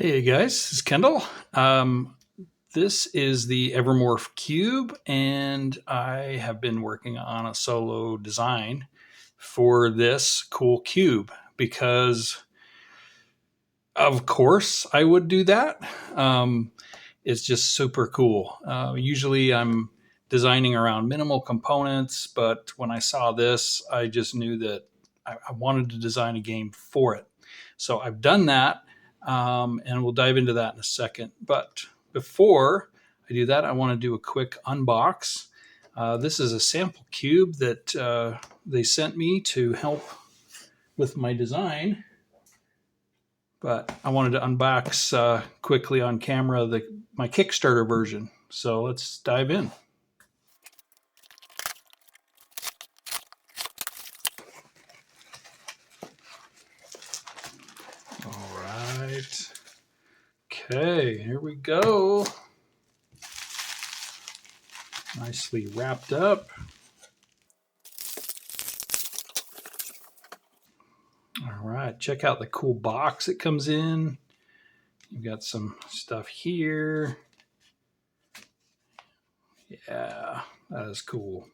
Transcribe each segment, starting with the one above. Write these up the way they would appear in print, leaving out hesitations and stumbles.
Hey guys, this is Kendall. This is the Evermorph Cube, and I have been working on a solo design for this cool cube because, of course, I would do that. It's just super cool. Usually I'm designing around minimal components, but when I saw this, I just knew that I wanted to design a game for it. So I've done that, and we'll dive into that in a second. But before I do that, I want to do a quick unbox. This is a sample cube that they sent me to help with my design. But I wanted to unbox quickly on camera my Kickstarter version. So let's dive in. All right. Okay, here we go. Nicely wrapped up. All right, check out the cool box it comes in. You've got some stuff here. Yeah, that is cool.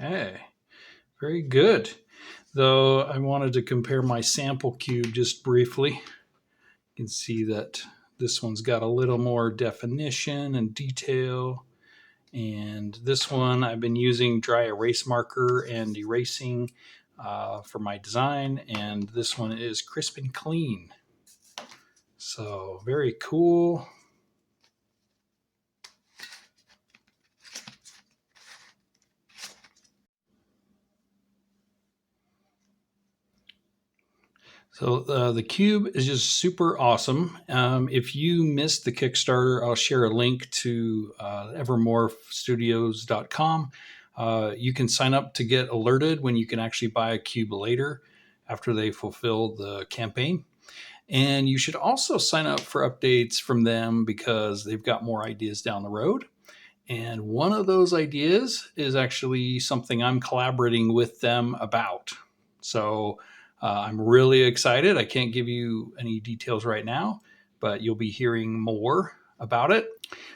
Okay, very good. Though I wanted to compare my sample cube just briefly. You can see that this one's got a little more definition and detail. And this one I've been using dry erase marker and erasing for my design. And this one is crisp and clean. So very cool. So the cube is just super awesome. If you missed the Kickstarter, I'll share a link to evermorphstudios.com. You can sign up to get alerted when you can actually buy a cube later after they fulfill the campaign. And you should also sign up for updates from them because they've got more ideas down the road. And one of those ideas is actually something I'm collaborating with them about. So I'm really excited. I can't give you any details right now, but you'll be hearing more about it.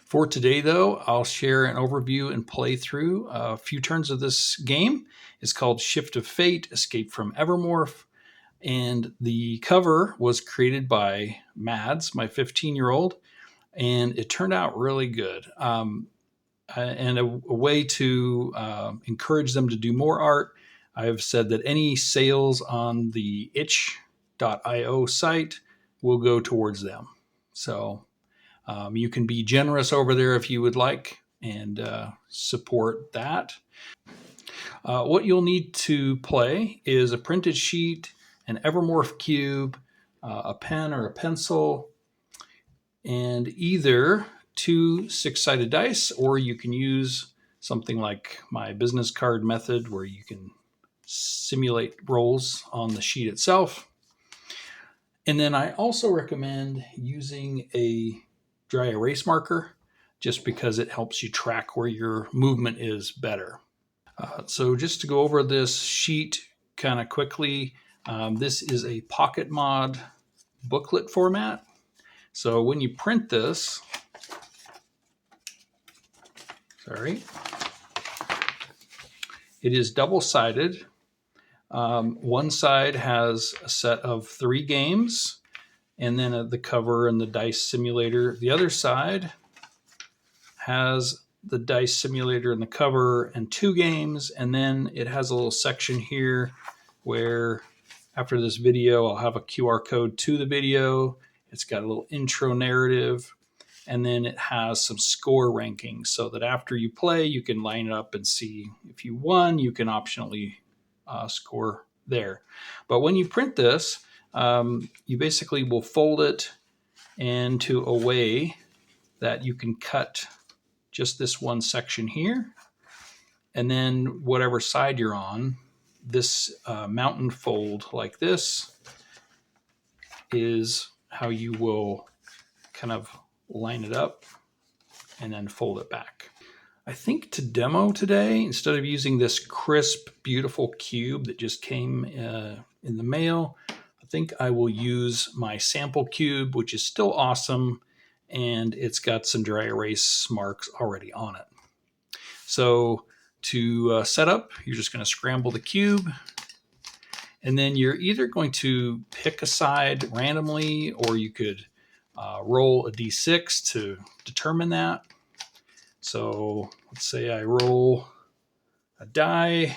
For today, though, I'll share an overview and playthrough. A few turns of this game. It's called Shift of Fate, Escape from Evermorph. And the cover was created by Mads, my 15-year-old, and it turned out really good. And a way to encourage them to do more art, I've said that any sales on the itch.io site will go towards them. So you can be generous over there if you would like and support that. What you'll need to play is a printed sheet, an Evermorph cube, a pen or a pencil, and either 2 6-sided dice, or you can use something like my business card method where you can simulate rolls on the sheet itself. And then I also recommend using a dry erase marker just because it helps you track where your movement is better. So just to go over this sheet kind of quickly, this is a Pocket Mod booklet format. So when you print this, it is double-sided. One side has a set of 3 games, and then the cover and the dice simulator. The other side has the dice simulator and the cover and 2 games, and then it has a little section here where after this video, I'll have a QR code to the video. It's got a little intro narrative, and then it has some score rankings so that after you play, you can line it up and see if you won. You can optionally score there. But when you print this, you basically will fold it into a way that you can cut just this one section here. And then whatever side you're on, this mountain fold like this is how you will kind of line it up and then fold it back. I think to demo today, instead of using this crisp, beautiful cube that just came in the mail, I think I will use my sample cube, which is still awesome, and it's got some dry erase marks already on it. So to set up, you're just going to scramble the cube, and then you're either going to pick a side randomly, or you could roll a d6 to determine that. So let's say I roll a die,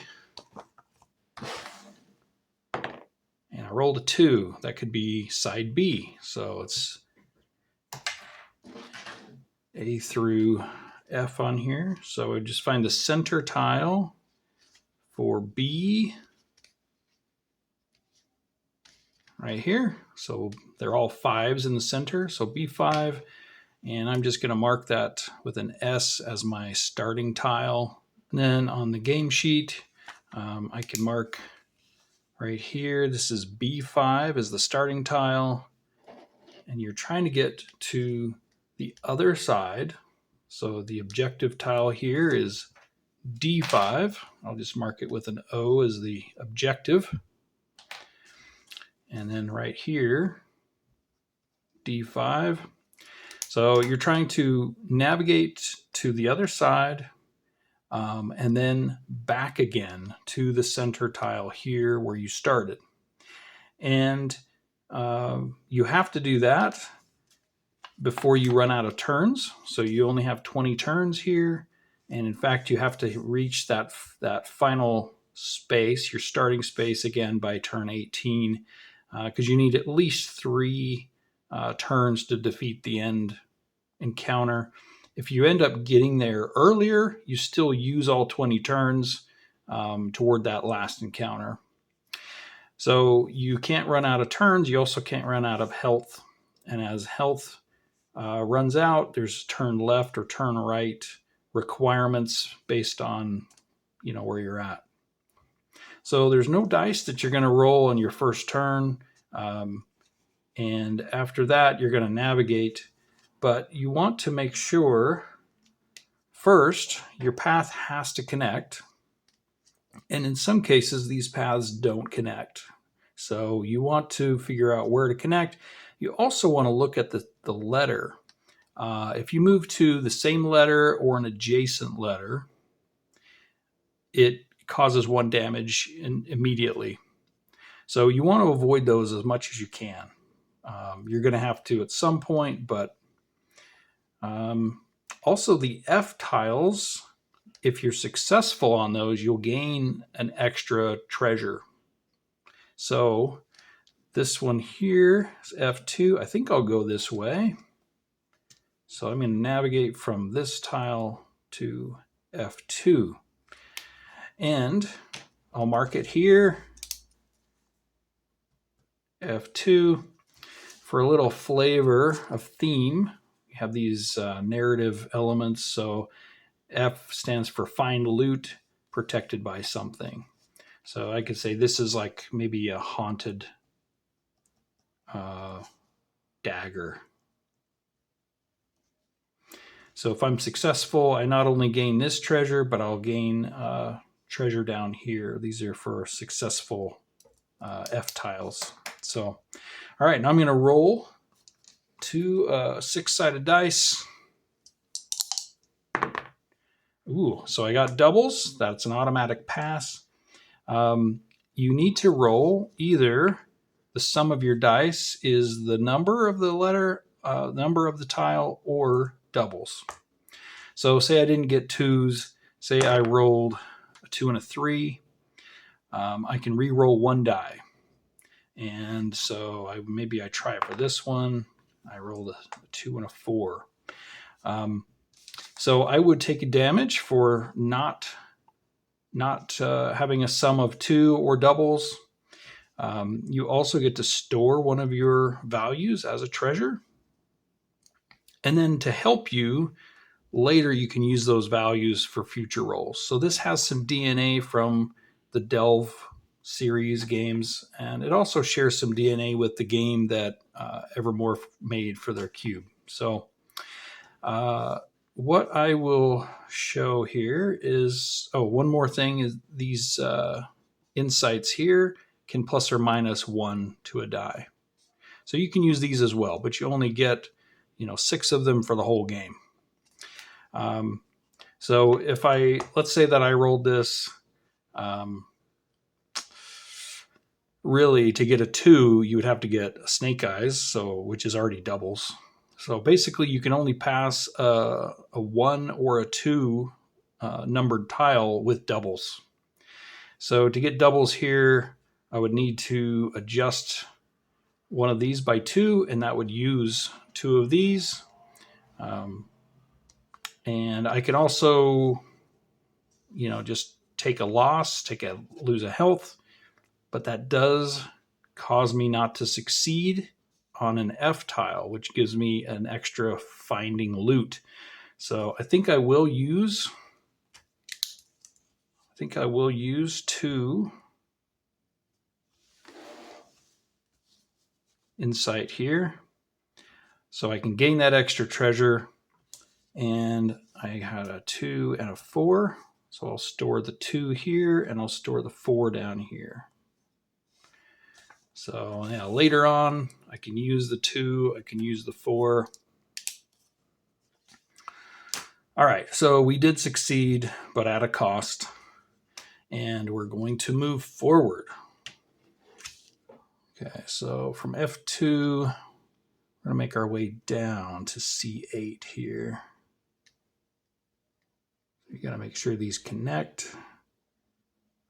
and I rolled a 2. That could be side B. So it's A through F on here. So I just find the center tile for B right here. So they're all 5s in the center. So B5. And I'm just going to mark that with an S as my starting tile. And then on the game sheet, I can mark right here. This is B5 as the starting tile. And you're trying to get to the other side. So the objective tile here is D5. I'll just mark it with an O as the objective. And then right here, D5. So you're trying to navigate to the other side and then back again to the center tile here where you started. And you have to do that before you run out of turns. So you only have 20 turns here. And in fact, you have to reach that final space, your starting space again by turn 18, because you need at least 3 turns to defeat the end encounter. If you end up getting there earlier, you still use all 20 turns toward that last encounter. So you can't run out of turns. You also can't run out of health. And as health runs out, there's turn left or turn right requirements based on where you're at. So there's no dice that you're going to roll on your first turn. And after that, you're going to navigate. But you want to make sure, first, your path has to connect. And in some cases, these paths don't connect. So you want to figure out where to connect. You also want to look at the letter. If you move to the same letter or an adjacent letter, it causes 1 damage immediately. So you want to avoid those as much as you can. You're going to have to at some point, but also the F tiles, if you're successful on those, you'll gain an extra treasure. So this one here is F2. I think I'll go this way. So I'm going to navigate from this tile to F2. And I'll mark it here, F2. For a little flavor of theme, we have these narrative elements. So F stands for find loot protected by something. So I could say this is like maybe a haunted dagger. So if I'm successful, I not only gain this treasure, but I'll gain treasure down here. These are for successful F tiles. So, all right, now I'm going to roll 2 6-sided dice. Ooh, so I got doubles. That's an automatic pass. You need to roll either the sum of your dice is the number of the letter, number of the tile, or doubles. So say I didn't get 2s. Say I rolled a 2 and a 3. I can re-roll 1 die. And so maybe I try it for this one. I rolled a 2 and a 4. So I would take a damage for not having a sum of 2 or doubles. You also get to store one of your values as a treasure. And then to help you, later you can use those values for future rolls. So this has some DNA from the Delve series games, and it also shares some DNA with the game that Evermorph made for their cube. So what I will show here is, one more thing is these insights here can plus or minus 1 to a die. So you can use these as well, but you only get, 6 of them for the whole game. So if let's say that I rolled this, really to get a 2, you would have to get a snake eyes, which is already doubles. So basically you can only pass a 1 or a 2 numbered tile with doubles. So to get doubles here, I would need to adjust one of these by 2, and that would use 2 of these. And I can also, just take a loss, lose a health, but that does cause me not to succeed on an F tile, which gives me an extra finding loot. So I think I will use 2 insight here, so I can gain that extra treasure. And I had a 2 and a 4, so I'll store the 2 here and I'll store the 4 down here. So yeah, later on I can use the 2, I can use the 4. All right, so we did succeed, but at a cost, and we're going to move forward. Okay, so from F2, we're going to make our way down to C8 here. You got to make sure these connect.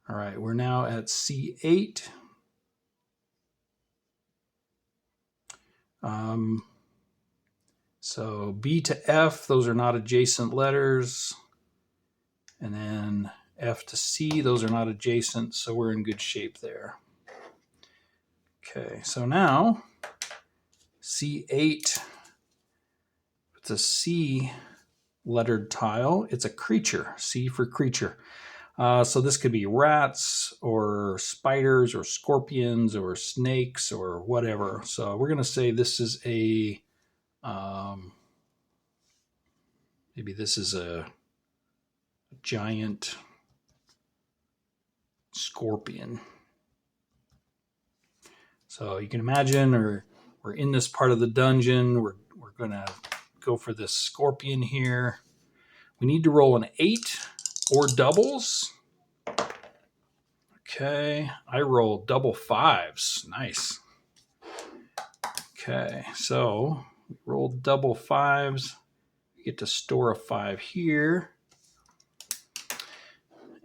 All right, we're now at C8. So B to F, those are not adjacent letters. And then F to C, those are not adjacent, so we're in good shape there. Okay, so now C8, it's a C lettered tile. It's a creature, C for creature. So this could be rats or spiders or scorpions or snakes or whatever. So we're going to say this is a, maybe this is a giant scorpion. So you can imagine, we're in this part of the dungeon. We're going to go for this scorpion here. We need to roll an 8 or doubles. Okay, I rolled double 5s. Nice. Okay, so we rolled double 5s. We get to store a 5 here.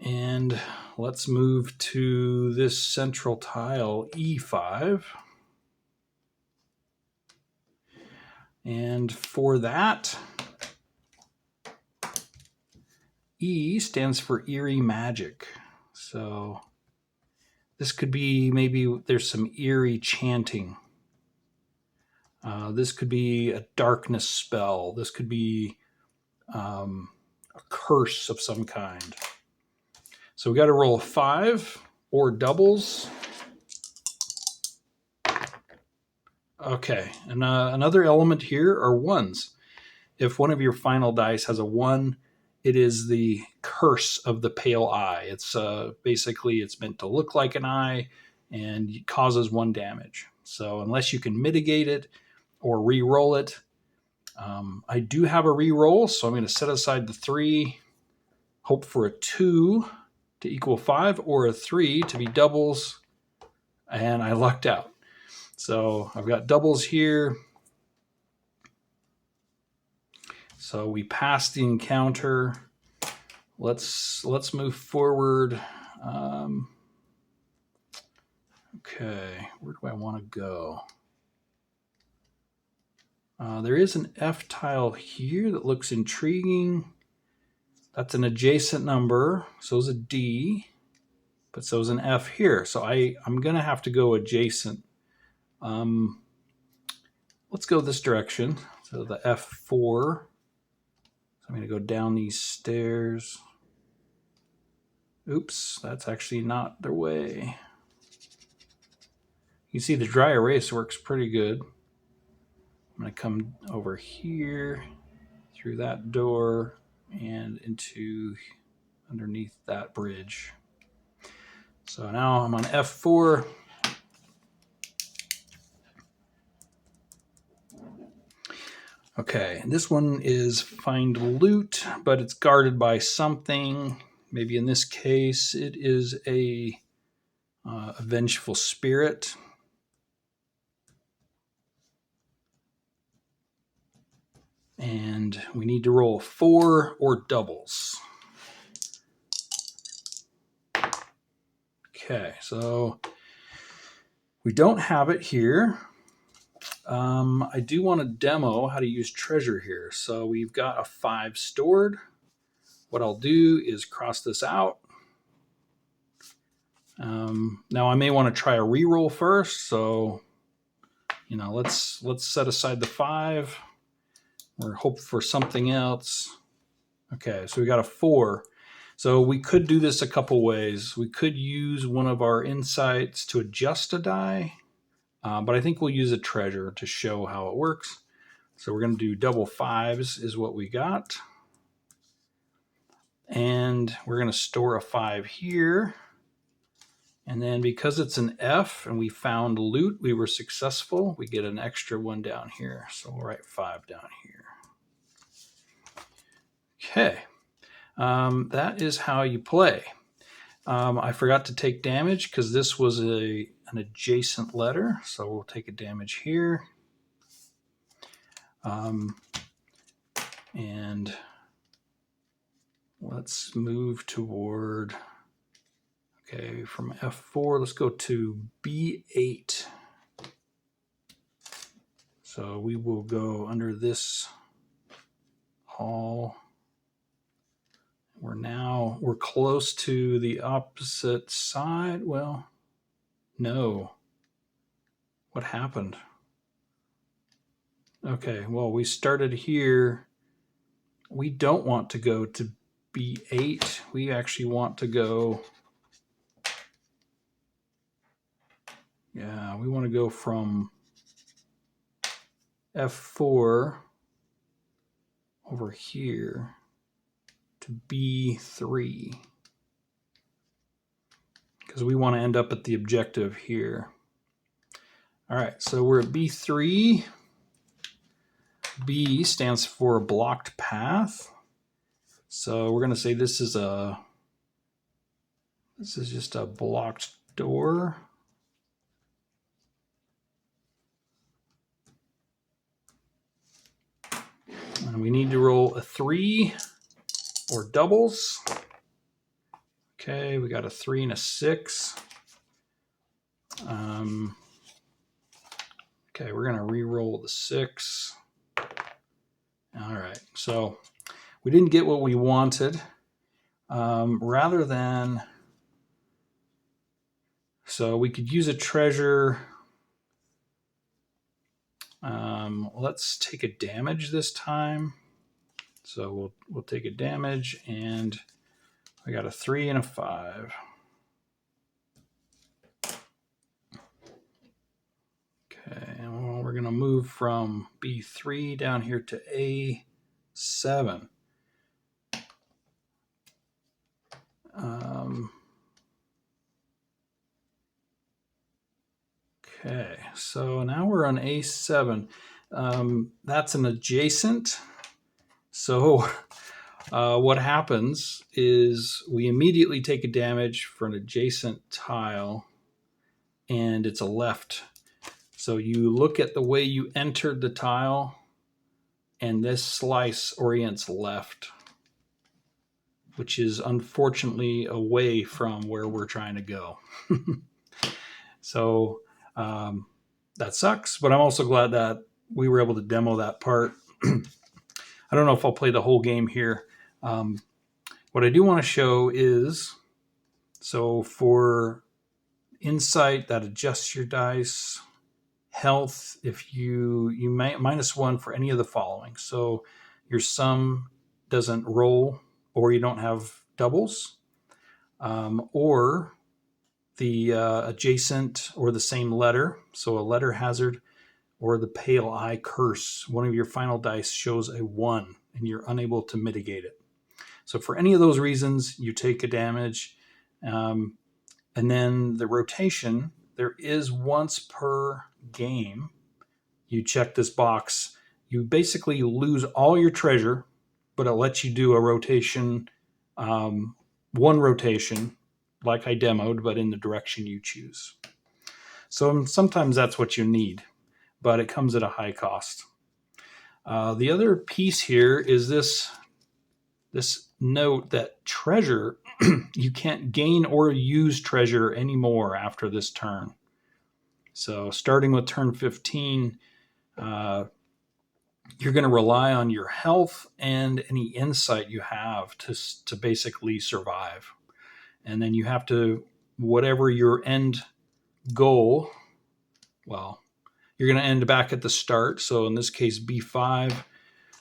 And let's move to this central tile, E5. And for that, E stands for eerie magic. So this could be, maybe there's some eerie chanting. This could be a darkness spell. This could be a curse of some kind. So we got to roll a 5 or doubles. Okay, and another element here are 1s. If one of your final dice has a 1, it is the curse of the pale eye. It's basically, it's meant to look like an eye, and it causes 1 damage. So unless you can mitigate it or re-roll it, I do have a re-roll, so I'm going to set aside the 3, hope for a 2 to equal 5, or a 3 to be doubles, and I lucked out. So I've got doubles here. So we passed the encounter. Let's move forward. Okay, where do I want to go? There is an F tile here that looks intriguing. That's an adjacent number. So is a D, but so is an F here. So I'm going to have to go adjacent. Let's go this direction. So the F4. So I'm going to go down these stairs. Oops, that's actually not the way. You see the dry erase works pretty good. I'm going to come over here through that door and into underneath that bridge. So now I'm on F4. Okay, this one is find loot, but it's guarded by something. Maybe in this case, it is a vengeful spirit. And we need to roll 4 or doubles. Okay, so we don't have it here. I do want to demo how to use treasure here. So we've got a 5 stored. What I'll do is cross this out. Now I may want to try a reroll first. So, let's set aside the 5. We're hoping for something else. Okay, so we got a 4. So we could do this a couple ways. We could use one of our insights to adjust a die, but I think we'll use a treasure to show how it works. So we're going to do double 5s is what we got. And we're going to store a 5 here. And then because it's an F and we found loot, we were successful, we get an extra 1 down here. So we'll write 5 down here. Okay. That is how you play. I forgot to take damage because this was an adjacent letter. So we'll take a damage here. And let's move toward, okay, from F4, let's go to B8. So we will go under this hall. We're close to the opposite side. Well, no. What happened? Okay, well, we started here. We don't want to go to B8. We actually want to go, we want to go from F4 over here to B3 because we want to end up at the objective here. All right, so we're at B3. B stands for blocked path. So we're going to say this is just a blocked door. And we need to roll a 3 or doubles. Okay, we got a 3 and a 6. Okay, we're going to re-roll the 6. All right, so we didn't get what we wanted. So we could use a treasure. Let's take a damage this time. So we'll take a damage, and we got a 3 and a 5. Okay, and we're going to move from B3 down here to A7. Okay, so now we're on A7. That's an adjacent. So what happens is we immediately take a damage for an adjacent tile, and it's a left. So you look at the way you entered the tile, and this slice orients left, which is unfortunately away from where we're trying to go. So that sucks, but I'm also glad that we were able to demo that part. I don't know if I'll play the whole game here. What I do want to show is, so for insight, that adjusts your dice. Health, if you might -1 for any of the following. So your sum doesn't roll, or you don't have doubles, or the adjacent or the same letter, so a letter hazard, or the pale eye curse. One of your final dice shows a 1 and you're unable to mitigate it. So for any of those reasons, you take a damage. And then the rotation, there is once per game. You check this box. You basically lose all your treasure, but it lets you do a rotation, one rotation, like I demoed, but in the direction you choose. So sometimes that's what you need, but it comes at a high cost. The other piece here is this note that treasure, you can't gain or use treasure anymore after this turn. So starting with turn 15, you're going to rely on your health and any insight you have to basically survive. And then you have to, whatever your end goal, well, you're going to end back at the start. So in this case, B5.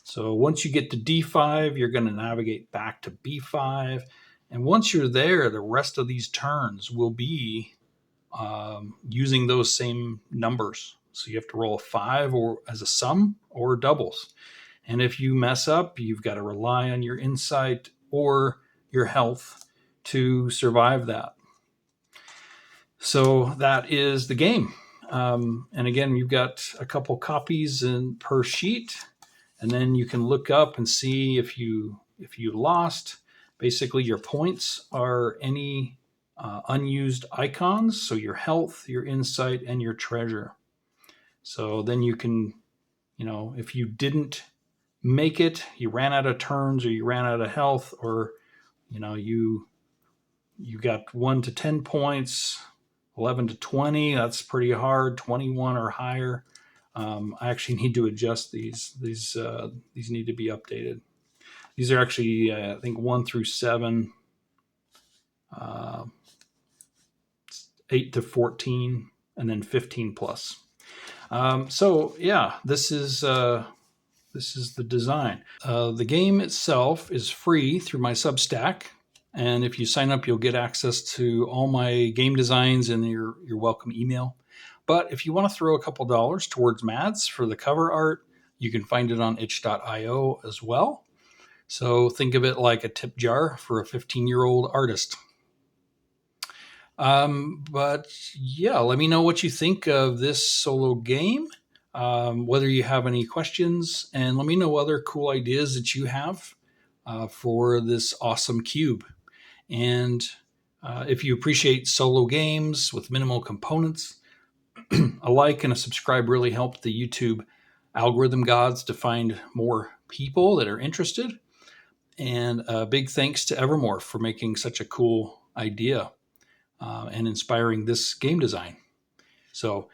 So once you get to D5, you're going to navigate back to B5. And once you're there, the rest of these turns will be using those same numbers. So you have to roll a 5 or as a sum or doubles. And if you mess up, you've got to rely on your insight or your health to survive that. So that is the game. And again, you've got a couple copies per sheet, and then you can look up and see if you lost. Basically, your points are any unused icons, so your health, your insight, and your treasure. So then you can, if you didn't make it, you ran out of turns, or you ran out of health, or you got 1 to 10 points, 11 to 20. That's pretty hard. 21 or higher. I actually need to adjust these. These need to be updated. These are actually, I think, 1 through 7. 8 to 14, and then 15 plus. So yeah, this is the design. The game itself is free through my Substack, and if you sign up, you'll get access to all my game designs in your welcome email. But if you want to throw a couple dollars towards Mads for the cover art, you can find it on itch.io as well. So think of it like a tip jar for a 15-year-old artist. But yeah, let me know what you think of this solo game, whether you have any questions, and let me know other cool ideas that you have for this awesome cube. And if you appreciate solo games with minimal components, a like and a subscribe really help the YouTube algorithm gods to find more people that are interested. And a big thanks to Evermorph for making such a cool idea. And inspiring this game design. So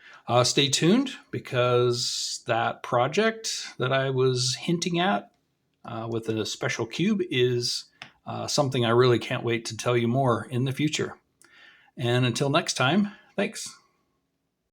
stay tuned, because that project that I was hinting at with a special cube is something I really can't wait to tell you more in the future. And until next time, thanks.